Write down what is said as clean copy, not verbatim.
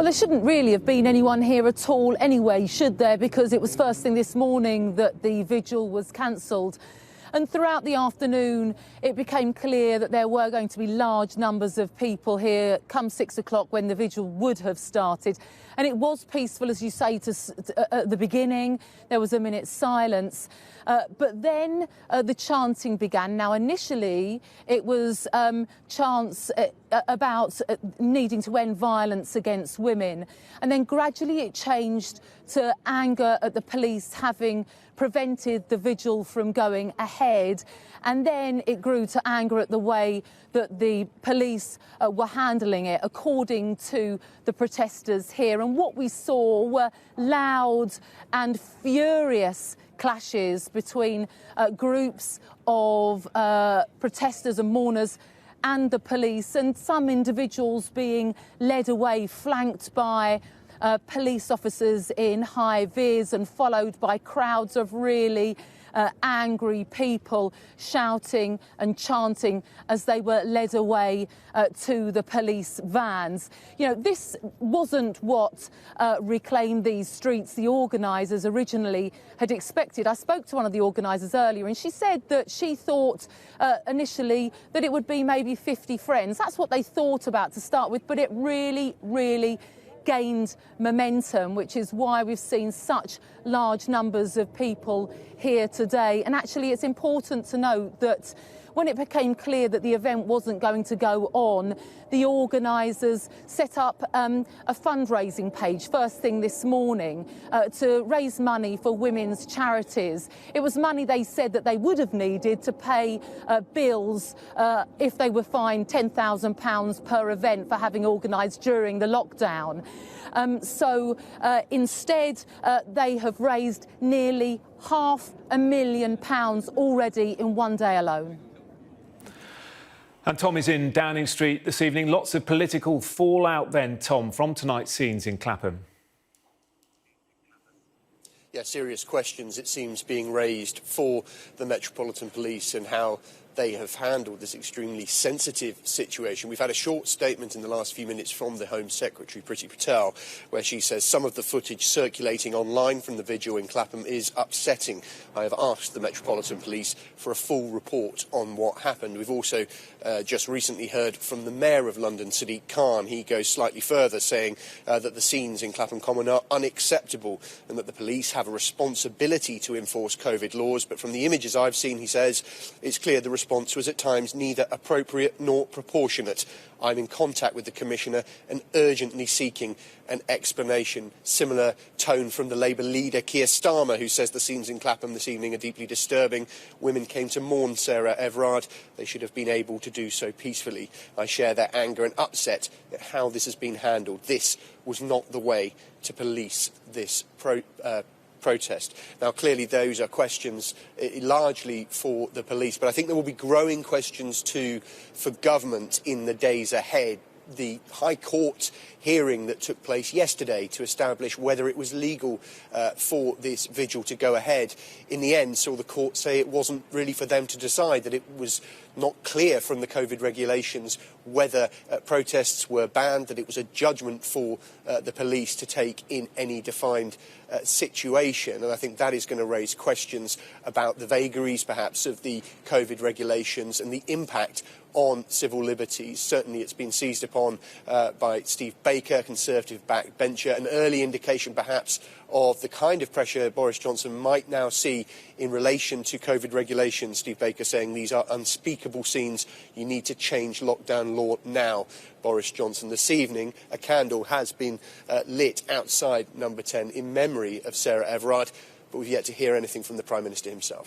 Well, there shouldn't really have been anyone here at all anyway, should there? Because it was first thing this morning that the vigil was cancelled. And throughout the afternoon, it became clear that there were going to be large numbers of people here come 6 o'clock when the vigil would have started. And it was peaceful, as you say, at the beginning. There was a minute's silence. But then the chanting began. Now, initially, it was chants about needing to end violence against women. And then gradually it changed to anger at the police having prevented the vigil from going ahead. And then it grew to anger at the way that the police were handling it, according to the protesters here. And what we saw were loud and furious clashes between groups of protesters and mourners and the police, and some individuals being led away, flanked by police officers in high vis and followed by crowds of really angry people shouting and chanting as they were led away to the police vans. You know, this wasn't what Reclaim These Streets, the organisers, originally had expected. I spoke to one of the organisers earlier and she said that she thought initially that it would be maybe 50 friends. That's what they thought about to start with, but it really gained momentum, which is why we've seen such large numbers of people here today. And actually, it's important to note that when it became clear that the event wasn't going to go on, the organisers set up a fundraising page first thing this morning to raise money for women's charities. It was money they said that they would have needed to pay bills if they were fined £10,000 per event for having organised during the lockdown. So instead, they have raised nearly £500,000 already in one day alone. And Tom is in Downing Street this evening. Lots of political fallout then, Tom, from tonight's scenes in Clapham. Yeah, serious questions, it seems, being raised for the Metropolitan Police and how they have handled this extremely sensitive situation. We've had a short statement in the last few minutes from the Home Secretary, Priti Patel, where she says some of the footage circulating online from the vigil in Clapham is upsetting. I have asked the Metropolitan Police for a full report on what happened. We've also just recently heard from the Mayor of London, Sadiq Khan. He goes slightly further, saying that the scenes in Clapham Common are unacceptable and that the police have a responsibility to enforce COVID laws. But from the images I've seen, he says, it's clear the response was at times neither appropriate nor proportionate. I'm in contact with the Commissioner and urgently seeking an explanation. Similar tone from the Labour leader, Keir Starmer, who says the scenes in Clapham this evening are deeply disturbing. Women came to mourn Sarah Everard. They should have been able to do so peacefully. I share their anger and upset at how this has been handled. This was not the way to police this protest. Now, clearly those are questions largely for the police, but I think there will be growing questions too for government in the days ahead. The High Court hearing that took place yesterday to establish whether it was legal for this vigil to go ahead, in the end saw the court say it wasn't really for them to decide, that it was not clear from the COVID regulations whether protests were banned, that it was a judgment for the police to take in any defined situation. And I think that is going to raise questions about the vagaries, perhaps, of the COVID regulations and the impact on civil liberties. Certainly it's been seized upon by Steve Baker, Conservative backbencher, an early indication perhaps of the kind of pressure Boris Johnson might now see in relation to COVID regulations. Steve Baker saying these are unspeakable scenes, you need to change lockdown law now. Boris Johnson this evening, a candle has been lit outside Number 10 in memory of Sarah Everard, but we've yet to hear anything from the Prime Minister himself.